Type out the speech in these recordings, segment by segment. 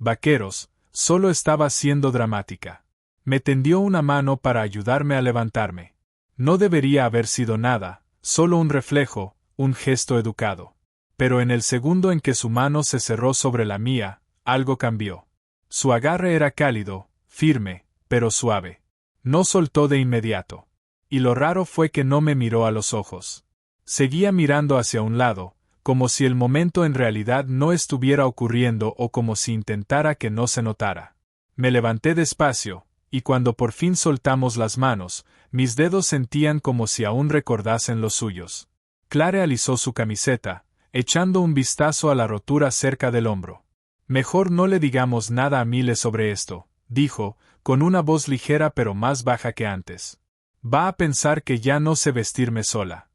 vaqueros, solo estaba siendo dramática. Me tendió una mano para ayudarme a levantarme. No debería haber sido nada, solo un reflejo, un gesto educado. Pero en el segundo en que su mano se cerró sobre la mía, algo cambió. Su agarre era cálido, firme, pero suave. No soltó de inmediato. Y lo raro fue que no me miró a los ojos. Seguía mirando hacia un lado, como si el momento en realidad no estuviera ocurriendo o como si intentara que no se notara. Me levanté despacio, y cuando por fin soltamos las manos, mis dedos sentían como si aún recordasen los suyos. Clare alisó su camiseta, echando un vistazo a la rotura cerca del hombro. Mejor no le digamos nada a Miles sobre esto, dijo, con una voz ligera pero más baja que antes. Va a pensar que ya no sé vestirme sola.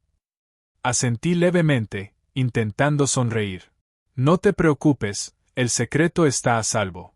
Asentí levemente, intentando sonreír. No te preocupes, el secreto está a salvo.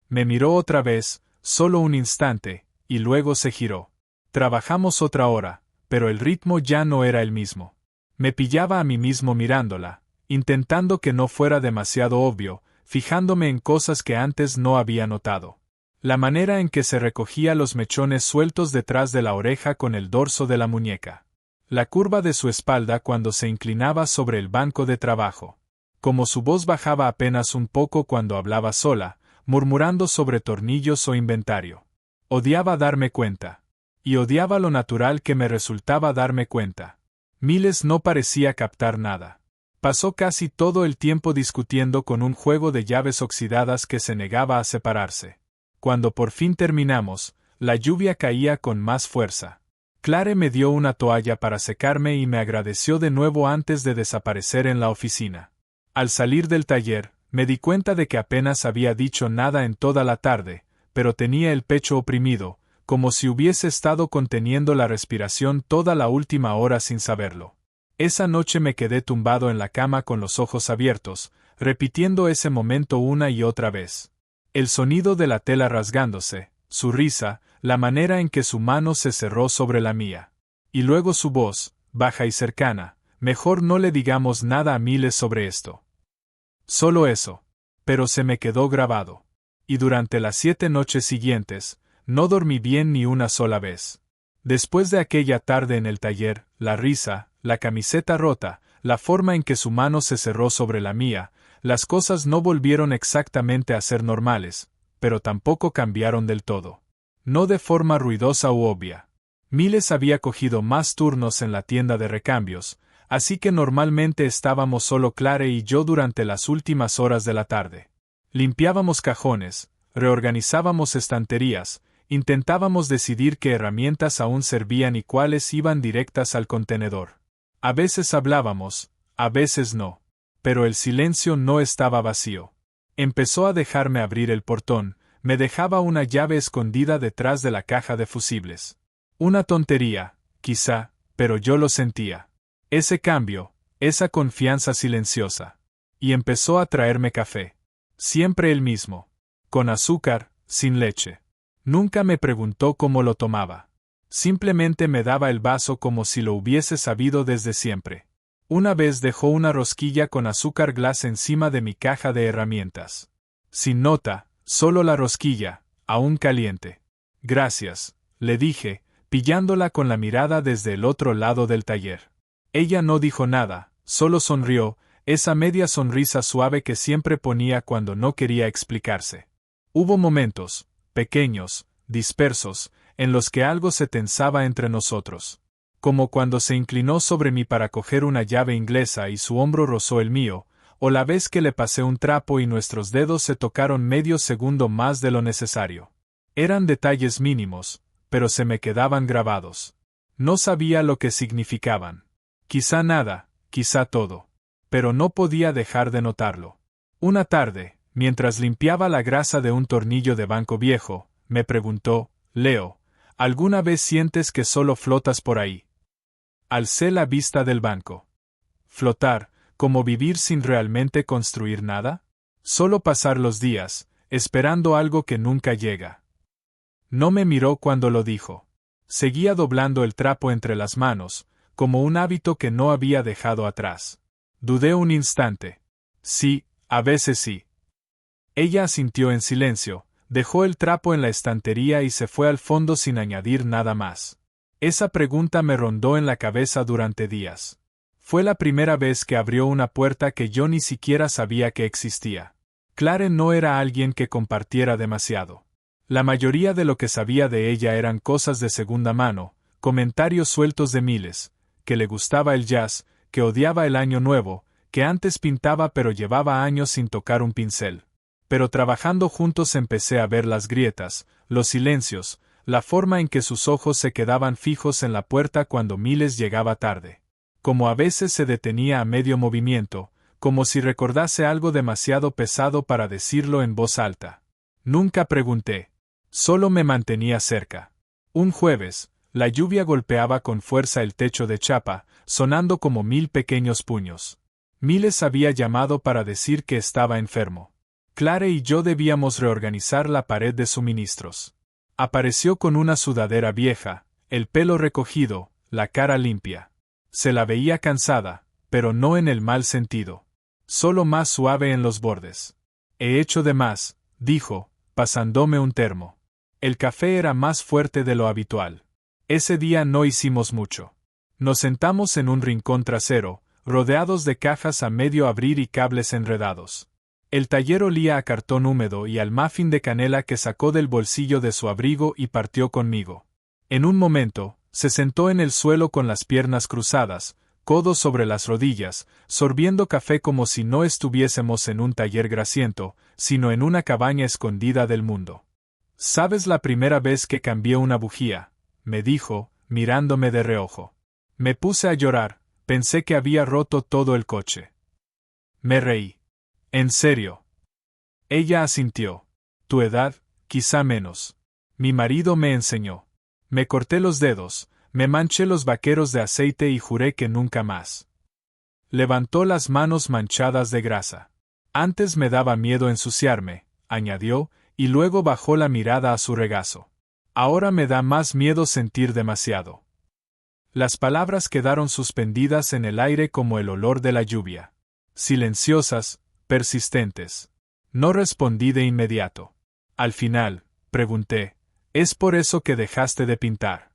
Me miró otra vez, solo un instante, y luego se giró. Trabajamos otra hora, pero el ritmo ya no era el mismo. Me pillaba a mí mismo mirándola, intentando que no fuera demasiado obvio, fijándome en cosas que antes no había notado. La manera en que se recogía los mechones sueltos detrás de la oreja con el dorso de la muñeca. La curva de su espalda cuando se inclinaba sobre el banco de trabajo. Como su voz bajaba apenas un poco cuando hablaba sola, murmurando sobre tornillos o inventario. Odiaba darme cuenta. Y odiaba lo natural que me resultaba darme cuenta. Miles no parecía captar nada. Pasó casi todo el tiempo discutiendo con un juego de llaves oxidadas que se negaba a separarse. Cuando por fin terminamos, la lluvia caía con más fuerza. Clare me dio una toalla para secarme y me agradeció de nuevo antes de desaparecer en la oficina. Al salir del taller, me di cuenta de que apenas había dicho nada en toda la tarde, pero tenía el pecho oprimido, como si hubiese estado conteniendo la respiración toda la última hora sin saberlo. Esa noche me quedé tumbado en la cama con los ojos abiertos, repitiendo ese momento una y otra vez. El sonido de la tela rasgándose, su risa, la manera en que su mano se cerró sobre la mía. Y luego su voz, baja y cercana, mejor no le digamos nada a Miles sobre esto. Solo eso. Pero se me quedó grabado. Y durante las 7 noches siguientes, no dormí bien ni una sola vez. Después de aquella tarde en el taller, la risa, la camiseta rota, la forma en que su mano se cerró sobre la mía, las cosas no volvieron exactamente a ser normales, pero tampoco cambiaron del todo. No de forma ruidosa u obvia. Miles había cogido más turnos en la tienda de recambios, así que normalmente estábamos solo Clare y yo durante las últimas horas de la tarde. Limpiábamos cajones, reorganizábamos estanterías, intentábamos decidir qué herramientas aún servían y cuáles iban directas al contenedor. A veces hablábamos, a veces no. Pero el silencio no estaba vacío. Empezó a dejarme abrir el portón, me dejaba una llave escondida detrás de la caja de fusibles. Una tontería, quizá, pero yo lo sentía. Ese cambio, esa confianza silenciosa. Y empezó a traerme café. Siempre el mismo. Con azúcar, sin leche. Nunca me preguntó cómo lo tomaba. Simplemente me daba el vaso como si lo hubiese sabido desde siempre. Una vez dejó una rosquilla con azúcar glass encima de mi caja de herramientas. Sin nota, solo la rosquilla, aún caliente. Gracias, le dije, pillándola con la mirada desde el otro lado del taller. Ella no dijo nada, solo sonrió, esa media sonrisa suave que siempre ponía cuando no quería explicarse. Hubo momentos, pequeños, dispersos, en los que algo se tensaba entre nosotros. Como cuando se inclinó sobre mí para coger una llave inglesa y su hombro rozó el mío, o la vez que le pasé un trapo y nuestros dedos se tocaron medio segundo más de lo necesario. Eran detalles mínimos, pero se me quedaban grabados. No sabía lo que significaban. Quizá nada, quizá todo. Pero no podía dejar de notarlo. Una tarde, mientras limpiaba la grasa de un tornillo de banco viejo, me preguntó, Leo, ¿alguna vez sientes que solo flotas por ahí? Alcé la vista del banco. ¿Flotar, como vivir sin realmente construir nada? Solo pasar los días, esperando algo que nunca llega. No me miró cuando lo dijo. Seguía doblando el trapo entre las manos, como un hábito que no había dejado atrás. Dudé un instante. Sí, a veces sí. Ella asintió en silencio, dejó el trapo en la estantería y se fue al fondo sin añadir nada más. Esa pregunta me rondó en la cabeza durante días. Fue la primera vez que abrió una puerta que yo ni siquiera sabía que existía. Clare no era alguien que compartiera demasiado. La mayoría de lo que sabía de ella eran cosas de segunda mano, comentarios sueltos de miles, que le gustaba el jazz, que odiaba el año nuevo, que antes pintaba pero llevaba años sin tocar un pincel. Pero trabajando juntos empecé a ver las grietas, los silencios, la forma en que sus ojos se quedaban fijos en la puerta cuando Miles llegaba tarde. Como a veces se detenía a medio movimiento, como si recordase algo demasiado pesado para decirlo en voz alta. Nunca pregunté. Solo me mantenía cerca. Un jueves, la lluvia golpeaba con fuerza el techo de chapa, sonando como 1000 pequeños puños. Miles había llamado para decir que estaba enfermo. Clare y yo debíamos reorganizar la pared de suministros. Apareció con una sudadera vieja, el pelo recogido, la cara limpia. Se la veía cansada, pero no en el mal sentido. Solo más suave en los bordes. He hecho de más, dijo, pasándome un termo. El café era más fuerte de lo habitual. Ese día no hicimos mucho. Nos sentamos en un rincón trasero, rodeados de cajas a medio abrir y cables enredados. El taller olía a cartón húmedo y al muffin de canela que sacó del bolsillo de su abrigo y partió conmigo. En un momento, se sentó en el suelo con las piernas cruzadas, codos sobre las rodillas, sorbiendo café como si no estuviésemos en un taller grasiento, sino en una cabaña escondida del mundo. ¿Sabes la primera vez que cambié una bujía?, me dijo, mirándome de reojo. Me puse a llorar, pensé que había roto todo el coche. Me reí. ¿En serio? Ella asintió. Tu edad, quizá menos. Mi marido me enseñó. Me corté los dedos, me manché los vaqueros de aceite y juré que nunca más. Levantó las manos manchadas de grasa. Antes me daba miedo ensuciarme, añadió, y luego bajó la mirada a su regazo. Ahora me da más miedo sentir demasiado. Las palabras quedaron suspendidas en el aire como el olor de la lluvia. Silenciosas, persistentes. No respondí de inmediato. Al final, pregunté, ¿es por eso que dejaste de pintar?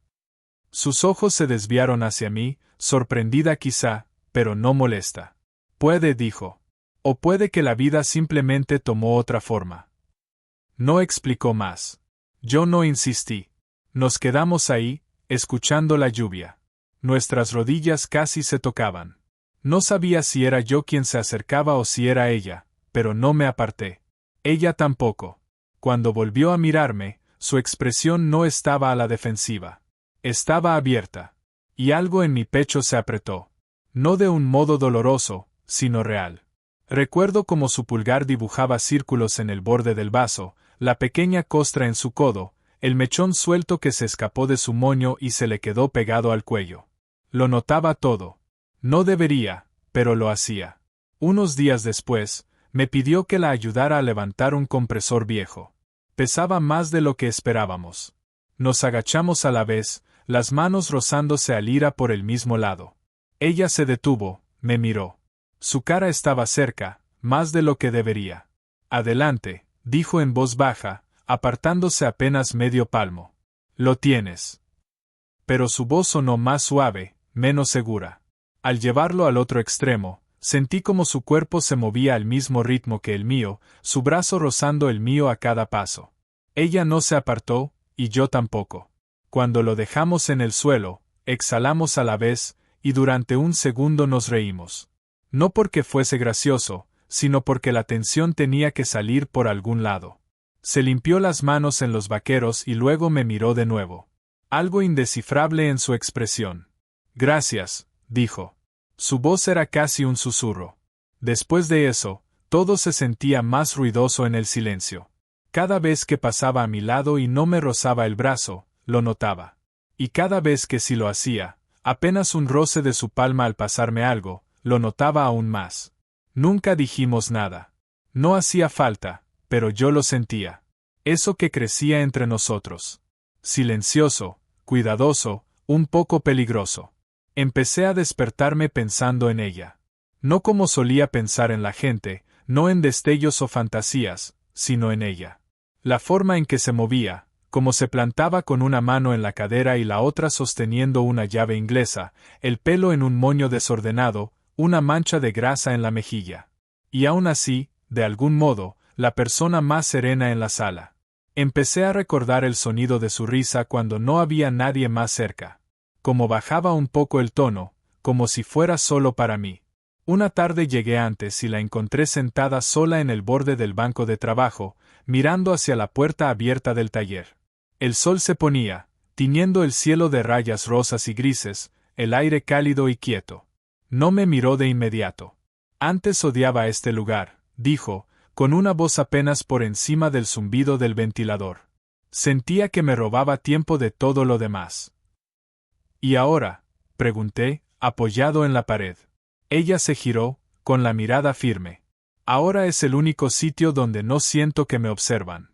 Sus ojos se desviaron hacia mí, sorprendida quizá, pero no molesta. Puede, dijo. O puede que la vida simplemente tomó otra forma. No explicó más. Yo no insistí. Nos quedamos ahí, escuchando la lluvia. Nuestras rodillas casi se tocaban. No sabía si era yo quien se acercaba o si era ella, pero no me aparté. Ella tampoco. Cuando volvió a mirarme, su expresión no estaba a la defensiva. Estaba abierta. Y algo en mi pecho se apretó. No de un modo doloroso, sino real. Recuerdo cómo su pulgar dibujaba círculos en el borde del vaso, la pequeña costra en su codo, el mechón suelto que se escapó de su moño y se le quedó pegado al cuello. Lo notaba todo. No debería, pero lo hacía. Unos días después, me pidió que la ayudara a levantar un compresor viejo. Pesaba más de lo que esperábamos. Nos agachamos a la vez, las manos rozándose al ira por el mismo lado. Ella se detuvo, me miró. Su cara estaba cerca, más de lo que debería. Adelante, dijo en voz baja, apartándose apenas medio palmo. Lo tienes. Pero su voz sonó más suave, menos segura. Al llevarlo al otro extremo, sentí como su cuerpo se movía al mismo ritmo que el mío, su brazo rozando el mío a cada paso. Ella no se apartó, y yo tampoco. Cuando lo dejamos en el suelo, exhalamos a la vez, y durante un segundo nos reímos. No porque fuese gracioso, sino porque la tensión tenía que salir por algún lado. Se limpió las manos en los vaqueros y luego me miró de nuevo. Algo indescifrable en su expresión. Gracias, dijo. Su voz era casi un susurro. Después de eso, todo se sentía más ruidoso en el silencio. Cada vez que pasaba a mi lado y no me rozaba el brazo, lo notaba. Y cada vez que sí lo hacía, apenas un roce de su palma al pasarme algo, lo notaba aún más. Nunca dijimos nada. No hacía falta, pero yo lo sentía. Eso que crecía entre nosotros. Silencioso, cuidadoso, un poco peligroso. Empecé a despertarme pensando en ella. No como solía pensar en la gente, no en destellos o fantasías, sino en ella. La forma en que se movía, como se plantaba con una mano en la cadera y la otra sosteniendo una llave inglesa, el pelo en un moño desordenado, una mancha de grasa en la mejilla. Y aún así, de algún modo, la persona más serena en la sala. Empecé a recordar el sonido de su risa cuando no había nadie más cerca. Como bajaba un poco el tono, como si fuera solo para mí. Una tarde llegué antes y la encontré sentada sola en el borde del banco de trabajo, mirando hacia la puerta abierta del taller. El sol se ponía, tiñendo el cielo de rayas rosas y grises, el aire cálido y quieto. No me miró de inmediato. Antes odiaba este lugar, dijo, con una voz apenas por encima del zumbido del ventilador. Sentía que me robaba tiempo de todo lo demás. ¿Y ahora?, pregunté, apoyado en la pared. Ella se giró, con la mirada firme. Ahora es el único sitio donde no siento que me observan.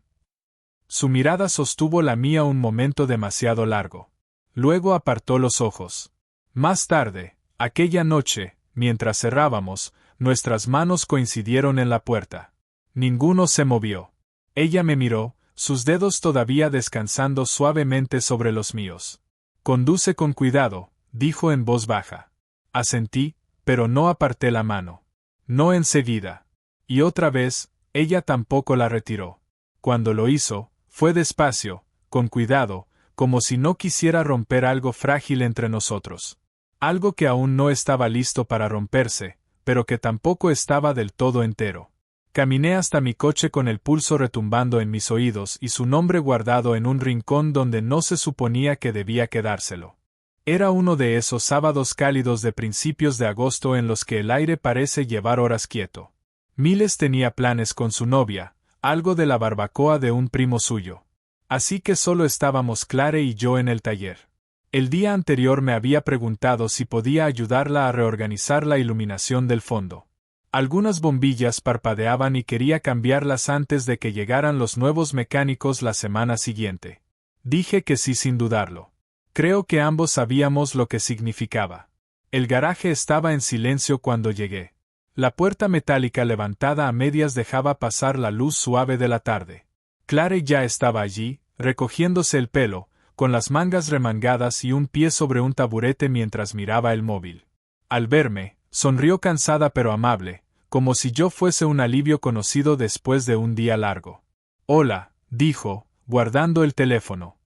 Su mirada sostuvo la mía un momento demasiado largo. Luego apartó los ojos. Más tarde, aquella noche, mientras cerrábamos, nuestras manos coincidieron en la puerta. Ninguno se movió. Ella me miró, sus dedos todavía descansando suavemente sobre los míos. «Conduce con cuidado», dijo en voz baja. Asentí, pero no aparté la mano. No enseguida. Y otra vez, ella tampoco la retiró. Cuando lo hizo, fue despacio, con cuidado, como si no quisiera romper algo frágil entre nosotros. Algo que aún no estaba listo para romperse, pero que tampoco estaba del todo entero. Caminé hasta mi coche con el pulso retumbando en mis oídos y su nombre guardado en un rincón donde no se suponía que debía quedárselo. Era uno de esos sábados cálidos de principios de agosto en los que el aire parece llevar horas quieto. Miles tenía planes con su novia, algo de la barbacoa de un primo suyo. Así que solo estábamos Clare y yo en el taller. El día anterior me había preguntado si podía ayudarla a reorganizar la iluminación del fondo. Algunas bombillas parpadeaban y quería cambiarlas antes de que llegaran los nuevos mecánicos la semana siguiente. Dije que sí sin dudarlo. Creo que ambos sabíamos lo que significaba. El garaje estaba en silencio cuando llegué. La puerta metálica levantada a medias dejaba pasar la luz suave de la tarde. Clare ya estaba allí, recogiéndose el pelo, con las mangas remangadas y un pie sobre un taburete mientras miraba el móvil. Al verme, sonrió cansada pero amable, como si yo fuese un alivio conocido después de un día largo. «Hola», dijo, guardando el teléfono.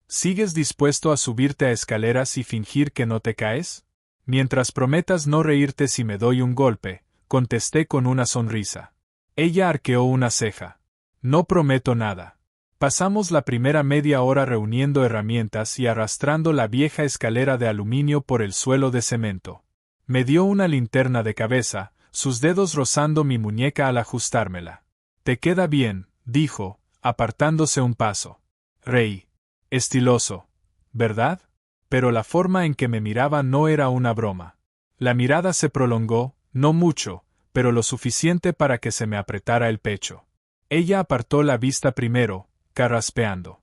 ¿Sigues dispuesto a subirte a escaleras y fingir que no te caes? Mientras prometas no reírte si me doy un golpe, contesté con una sonrisa. Ella arqueó una ceja. No prometo nada. Pasamos la primera media hora reuniendo herramientas y arrastrando la vieja escalera de aluminio por el suelo de cemento. Me dio una linterna de cabeza, sus dedos rozando mi muñeca al ajustármela. «Te queda bien», dijo, apartándose un paso. Reí. Estiloso, ¿verdad? Pero la forma en que me miraba no era una broma. La mirada se prolongó, no mucho, pero lo suficiente para que se me apretara el pecho. Ella apartó la vista primero, carraspeando.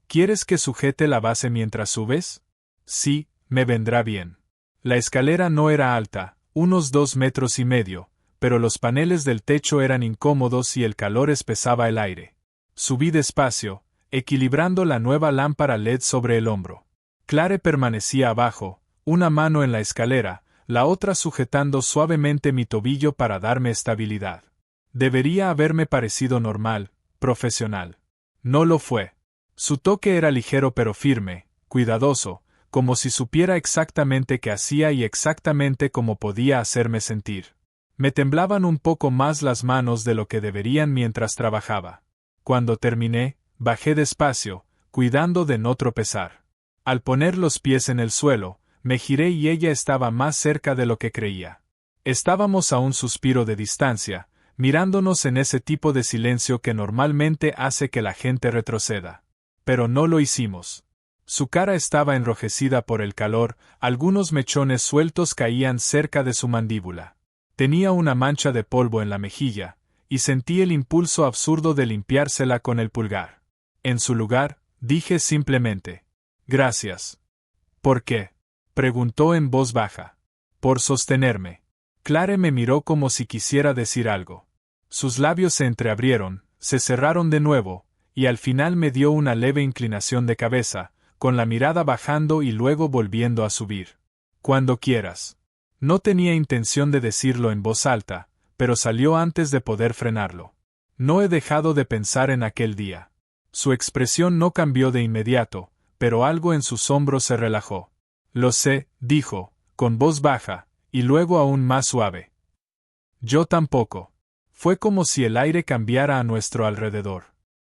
«¿Quieres que sujete la base mientras subes?» «Sí, me vendrá bien». La escalera no era alta, unos 2,5 metros, pero los paneles del techo eran incómodos y el calor espesaba el aire. Subí despacio, equilibrando la nueva lámpara LED sobre el hombro. Clare permanecía abajo, una mano en la escalera, la otra sujetando suavemente mi tobillo para darme estabilidad. Debería haberme parecido normal, profesional. No lo fue. Su toque era ligero pero firme, cuidadoso, como si supiera exactamente qué hacía y exactamente cómo podía hacerme sentir. Me temblaban un poco más las manos de lo que deberían mientras trabajaba. Cuando terminé, bajé despacio, cuidando de no tropezar. Al poner los pies en el suelo, me giré y ella estaba más cerca de lo que creía. Estábamos a un suspiro de distancia, mirándonos en ese tipo de silencio que normalmente hace que la gente retroceda. Pero no lo hicimos. Su cara estaba enrojecida por el calor, algunos mechones sueltos caían cerca de su mandíbula. Tenía una mancha de polvo en la mejilla, y sentí el impulso absurdo de limpiársela con el pulgar. En su lugar, dije simplemente: «Gracias». «¿Por qué?», preguntó en voz baja. «Por sostenerme». Clare me miró como si quisiera decir algo. Sus labios se entreabrieron, se cerraron de nuevo, y al final me dio una leve inclinación de cabeza, con la mirada bajando y luego volviendo a subir. Cuando quieras. No tenía intención de decirlo en voz alta, pero salió antes de poder frenarlo. No he dejado de pensar en aquel día. Su expresión no cambió de inmediato, pero algo en sus hombros se relajó. Lo sé, dijo, con voz baja, y luego aún más suave. Yo tampoco. Fue como si el aire cambiara a nuestro alrededor.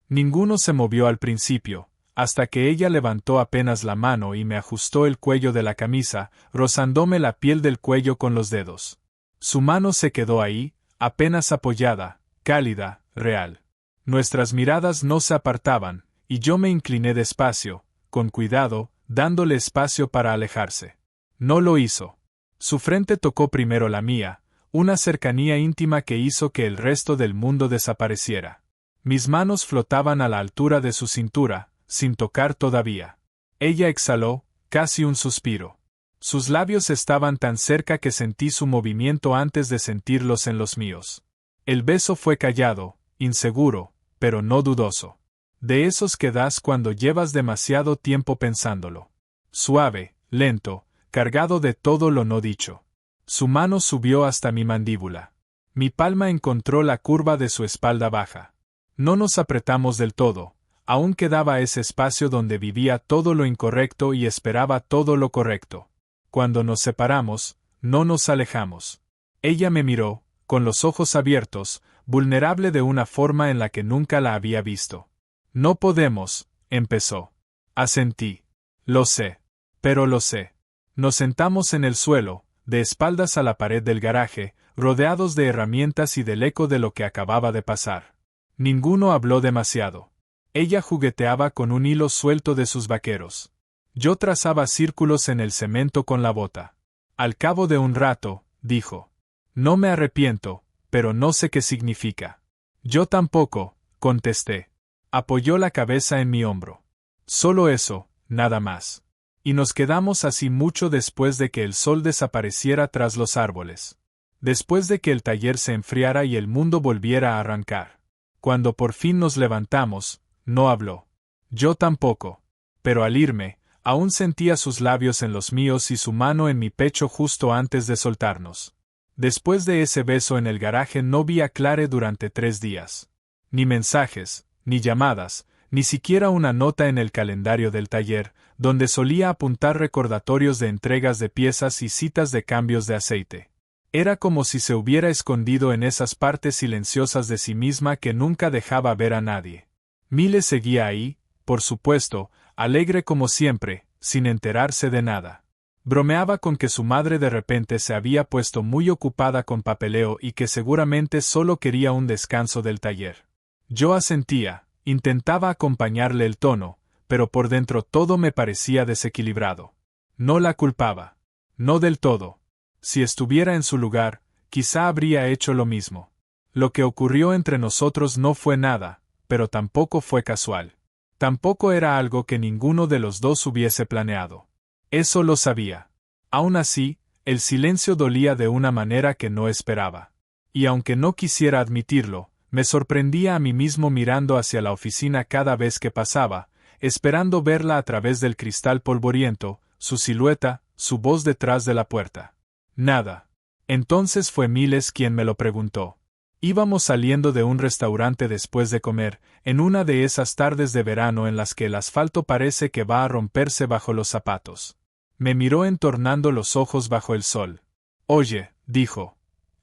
Ninguno se movió al principio, hasta que ella levantó apenas la mano y me ajustó el cuello de la camisa, rozándome la piel del cuello con los dedos. Su mano se quedó ahí, apenas apoyada, cálida, real. Nuestras miradas no se apartaban, y yo me incliné despacio, con cuidado, dándole espacio para alejarse. No lo hizo. Su frente tocó primero la mía, una cercanía íntima que hizo que el resto del mundo desapareciera. Mis manos flotaban a la altura de su cintura, sin tocar todavía. Ella exhaló, casi un suspiro. Sus labios estaban tan cerca que sentí su movimiento antes de sentirlos en los míos. El beso fue callado, inseguro, pero no dudoso. De esos que das cuando llevas demasiado tiempo pensándolo. Suave, lento, cargado de todo lo no dicho. Su mano subió hasta mi mandíbula. Mi palma encontró la curva de su espalda baja. No nos apretamos del todo, aún quedaba ese espacio donde vivía todo lo incorrecto y esperaba todo lo correcto. Cuando nos separamos, no nos alejamos. Ella me miró, con los ojos abiertos, vulnerable de una forma en la que nunca la había visto. No podemos, empezó. Asentí. Lo sé. Pero lo sé. Nos sentamos en el suelo, de espaldas a la pared del garaje, rodeados de herramientas y del eco de lo que acababa de pasar. Ninguno habló demasiado. Ella jugueteaba con un hilo suelto de sus vaqueros. Yo trazaba círculos en el cemento con la bota. Al cabo de un rato, dijo. No me arrepiento, pero no sé qué significa. Yo tampoco, contesté. Apoyó la cabeza en mi hombro. Solo eso, nada más. Y nos quedamos así mucho después de que el sol desapareciera tras los árboles. Después de que el taller se enfriara y el mundo volviera a arrancar. Cuando por fin nos levantamos, no habló. Yo tampoco. Pero al irme, aún sentía sus labios en los míos y su mano en mi pecho justo antes de soltarnos. Después de ese beso en el garaje no vi a Clare durante 3 días. Ni mensajes, ni llamadas, ni siquiera una nota en el calendario del taller, donde solía apuntar recordatorios de entregas de piezas y citas de cambios de aceite. Era como si se hubiera escondido en esas partes silenciosas de sí misma que nunca dejaba ver a nadie. Miles seguía ahí, por supuesto, alegre como siempre, sin enterarse de nada. Bromeaba con que su madre de repente se había puesto muy ocupada con papeleo y que seguramente solo quería un descanso del taller. Yo asentía, intentaba acompañarle el tono, pero por dentro todo me parecía desequilibrado. No la culpaba. No del todo. Si estuviera en su lugar, quizá habría hecho lo mismo. Lo que ocurrió entre nosotros no fue nada, pero tampoco fue casual. Tampoco era algo que ninguno de los dos hubiese planeado. Eso lo sabía. Aún así, el silencio dolía de una manera que no esperaba. Y aunque no quisiera admitirlo, me sorprendía a mí mismo mirando hacia la oficina cada vez que pasaba, esperando verla a través del cristal polvoriento, su silueta, su voz detrás de la puerta. Nada. Entonces fue Miles quien me lo preguntó. Íbamos saliendo de un restaurante después de comer, en una de esas tardes de verano en las que el asfalto parece que va a romperse bajo los zapatos. Me miró entornando los ojos bajo el sol. Oye, dijo.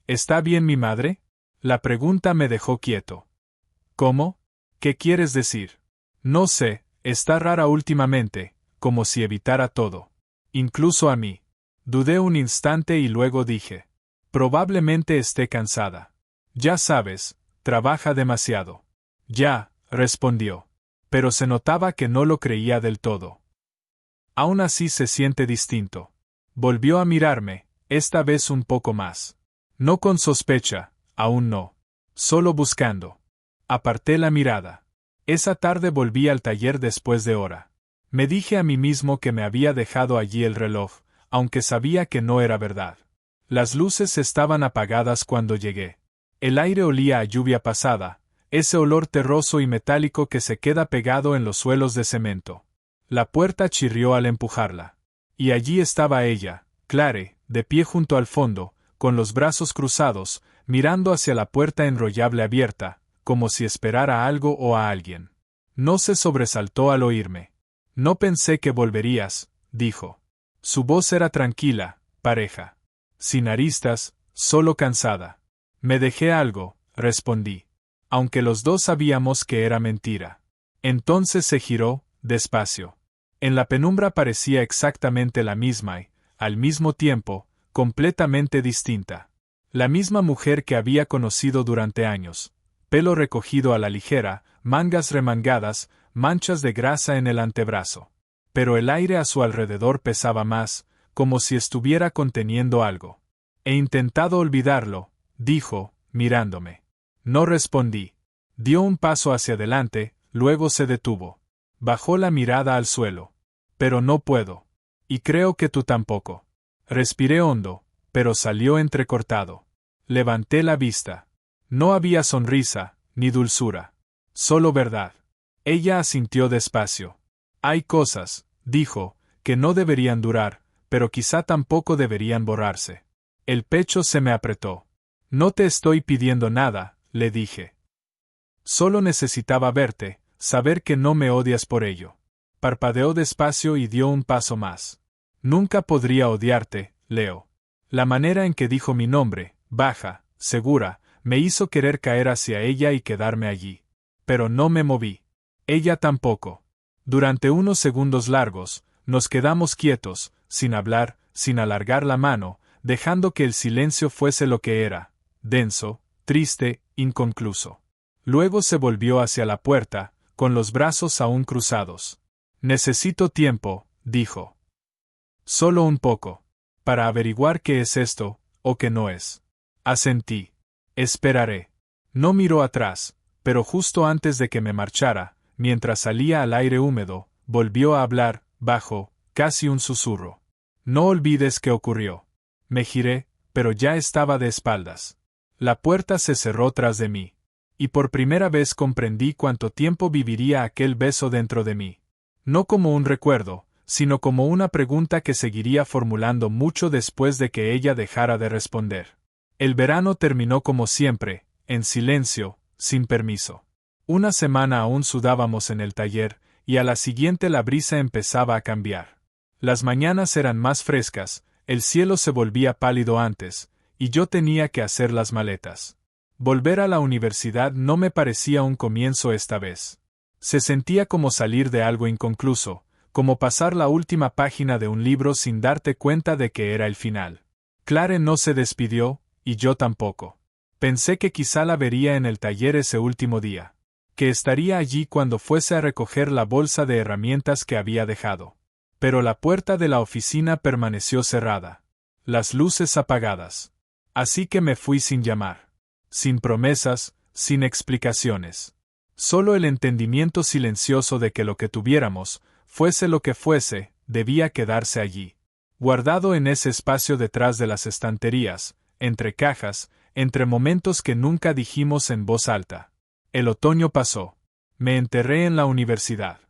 ¿Está bien mi madre? La pregunta me dejó quieto. ¿Cómo? ¿Qué quieres decir? No sé, está rara últimamente, como si evitara todo. Incluso a mí. Dudé un instante y luego dije. Probablemente esté cansada. Ya sabes, trabaja demasiado. Ya, respondió. Pero se notaba que no lo creía del todo. Aún así se siente distinto. Volvió a mirarme, esta vez un poco más. No con sospecha, aún no. Solo buscando. Aparté la mirada. Esa tarde volví al taller después de hora. Me dije a mí mismo que me había dejado allí el reloj, aunque sabía que no era verdad. Las luces estaban apagadas cuando llegué. El aire olía a lluvia pasada, ese olor terroso y metálico que se queda pegado en los suelos de cemento. La puerta chirrió al empujarla. Y allí estaba ella, Clare, de pie junto al fondo, con los brazos cruzados, mirando hacia la puerta enrollable abierta, como si esperara algo o a alguien. No se sobresaltó al oírme. No pensé que volverías, dijo. Su voz era tranquila, pareja. Sin aristas, solo cansada. Me dejé algo, respondí. Aunque los dos sabíamos que era mentira. Entonces se giró, despacio. En la penumbra parecía exactamente la misma y, al mismo tiempo, completamente distinta. La misma mujer que había conocido durante años. Pelo recogido a la ligera, mangas remangadas, manchas de grasa en el antebrazo. Pero el aire a su alrededor pesaba más, como si estuviera conteniendo algo. He intentado olvidarlo, dijo, mirándome. No respondí. Dio un paso hacia adelante, luego se detuvo. Bajó la mirada al suelo. Pero no puedo. Y creo que tú tampoco. Respiré hondo, pero salió entrecortado. Levanté la vista. No había sonrisa, ni dulzura. Solo verdad. Ella asintió despacio. Hay cosas, dijo, que no deberían durar, pero quizá tampoco deberían borrarse. El pecho se me apretó. No te estoy pidiendo nada, le dije. Solo necesitaba verte, saber que no me odias por ello. Parpadeó despacio y dio un paso más. Nunca podría odiarte, Leo. La manera en que dijo mi nombre, baja, segura, me hizo querer caer hacia ella y quedarme allí. Pero no me moví. Ella tampoco. Durante unos segundos largos, nos quedamos quietos, sin hablar, sin alargar la mano, dejando que el silencio fuese lo que era, denso, triste, inconcluso. Luego se volvió hacia la puerta, con los brazos aún cruzados. Necesito tiempo, dijo. Solo un poco. Para averiguar qué es esto, o qué no es. Asentí. Esperaré. No miró atrás, pero justo antes de que me marchara, mientras salía al aire húmedo, volvió a hablar, bajo, casi un susurro. No olvides qué ocurrió. Me giré, pero ya estaba de espaldas. La puerta se cerró tras de mí. Y por primera vez comprendí cuánto tiempo viviría aquel beso dentro de mí. No como un recuerdo, sino como una pregunta que seguiría formulando mucho después de que ella dejara de responder. El verano terminó como siempre, en silencio, sin permiso. Una semana aún sudábamos en el taller, y a la siguiente la brisa empezaba a cambiar. Las mañanas eran más frescas, el cielo se volvía pálido antes, y yo tenía que hacer las maletas. Volver a la universidad no me parecía un comienzo esta vez. Se sentía como salir de algo inconcluso, como pasar la última página de un libro sin darte cuenta de que era el final. Clare no se despidió, y yo tampoco. Pensé que quizá la vería en el taller ese último día. Que estaría allí cuando fuese a recoger la bolsa de herramientas que había dejado. Pero la puerta de la oficina permaneció cerrada. Las luces apagadas. Así que me fui sin llamar. Sin promesas, sin explicaciones. Solo el entendimiento silencioso de que lo que tuviéramos, fuese lo que fuese, debía quedarse allí. Guardado en ese espacio detrás de las estanterías, entre cajas, entre momentos que nunca dijimos en voz alta. El otoño pasó. Me enterré en la universidad.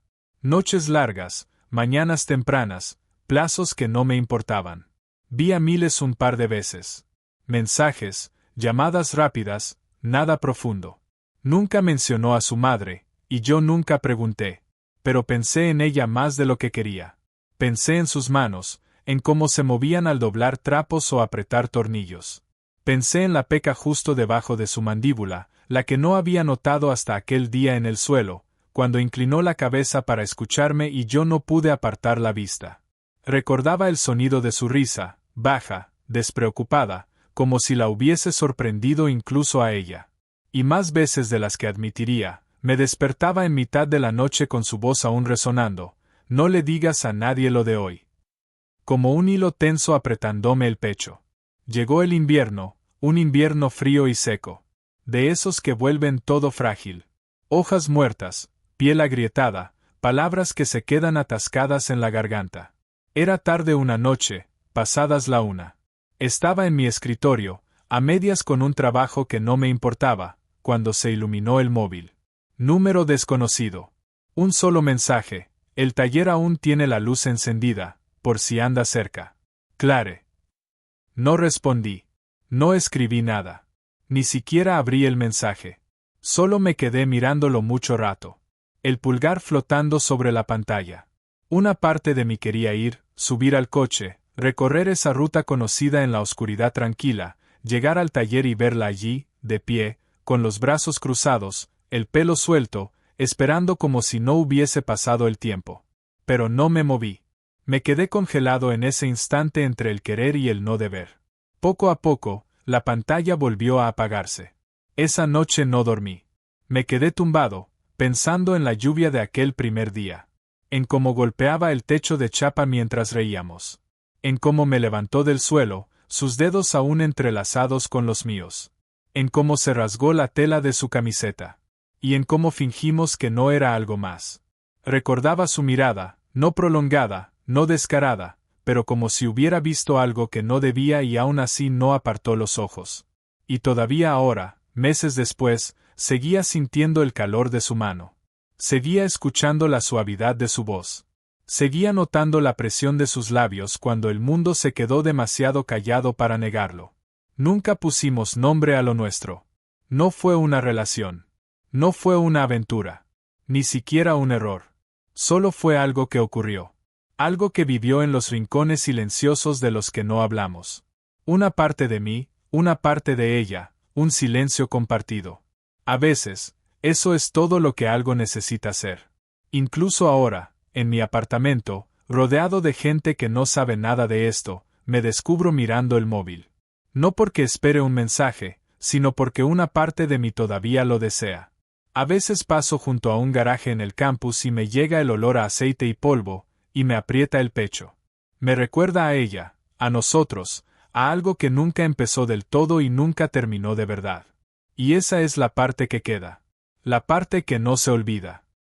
Noches largas, mañanas tempranas, plazos que no me importaban. Vi a Miles un par de veces. Mensajes, llamadas rápidas, nada profundo. Nunca mencionó a su madre, y yo nunca pregunté. Pero pensé en ella más de lo que quería. Pensé en sus manos, en cómo se movían al doblar trapos o apretar tornillos. Pensé en la peca justo debajo de su mandíbula, la que no había notado hasta aquel día en el suelo, cuando inclinó la cabeza para escucharme y yo no pude apartar la vista. Recordaba el sonido de su risa, baja, despreocupada, como si la hubiese sorprendido incluso a ella. Y más veces de las que admitiría, me despertaba en mitad de la noche con su voz aún resonando, no le digas a nadie lo de hoy. Como un hilo tenso apretándome el pecho. Llegó el invierno, un invierno frío y seco. De esos que vuelven todo frágil. Hojas muertas, piel agrietada, palabras que se quedan atascadas en la garganta. Era tarde una noche, pasadas la 1. Estaba en mi escritorio, A medias con un trabajo que no me importaba, cuando se iluminó el móvil. Número desconocido. Un solo mensaje. El taller aún tiene la luz encendida, por si anda cerca. Clare. No respondí. No escribí nada. Ni siquiera abrí el mensaje. Solo me quedé mirándolo mucho rato. El pulgar flotando sobre la pantalla. Una parte de mí quería ir, subir al coche, recorrer esa ruta conocida en la oscuridad tranquila, llegar al taller y verla allí, de pie, con los brazos cruzados, el pelo suelto, esperando como si no hubiese pasado el tiempo. Pero no me moví. Me quedé congelado en ese instante entre el querer y el no deber. Poco a poco, la pantalla volvió a apagarse. Esa noche no dormí. Me quedé tumbado, pensando en la lluvia de aquel primer día. En cómo golpeaba el techo de chapa mientras reíamos. En cómo me levantó del suelo, sus dedos aún entrelazados con los míos. En cómo se rasgó la tela de su camiseta. Y en cómo fingimos que no era algo más. Recordaba su mirada, no prolongada, no descarada, pero como si hubiera visto algo que no debía y aún así no apartó los ojos. Y todavía ahora, meses después, seguía sintiendo el calor de su mano. Seguía escuchando la suavidad de su voz. Seguía notando la presión de sus labios cuando el mundo se quedó demasiado callado para negarlo. Nunca pusimos nombre a lo nuestro. No fue una relación. No fue una aventura. Ni siquiera un error. Solo fue algo que ocurrió. Algo que vivió en los rincones silenciosos de los que no hablamos. Una parte de mí, una parte de ella, un silencio compartido. A veces, eso es todo lo que algo necesita ser. Incluso ahora, en mi apartamento, rodeado de gente que no sabe nada de esto, me descubro mirando el móvil. No porque espere un mensaje, sino porque una parte de mí todavía lo desea. A veces paso junto a un garaje en el campus y me llega el olor a aceite y polvo, y me aprieta el pecho. Me recuerda a ella, a nosotros, a algo que nunca empezó del todo y nunca terminó de verdad. Y esa es la parte que queda. La parte que no se olvida.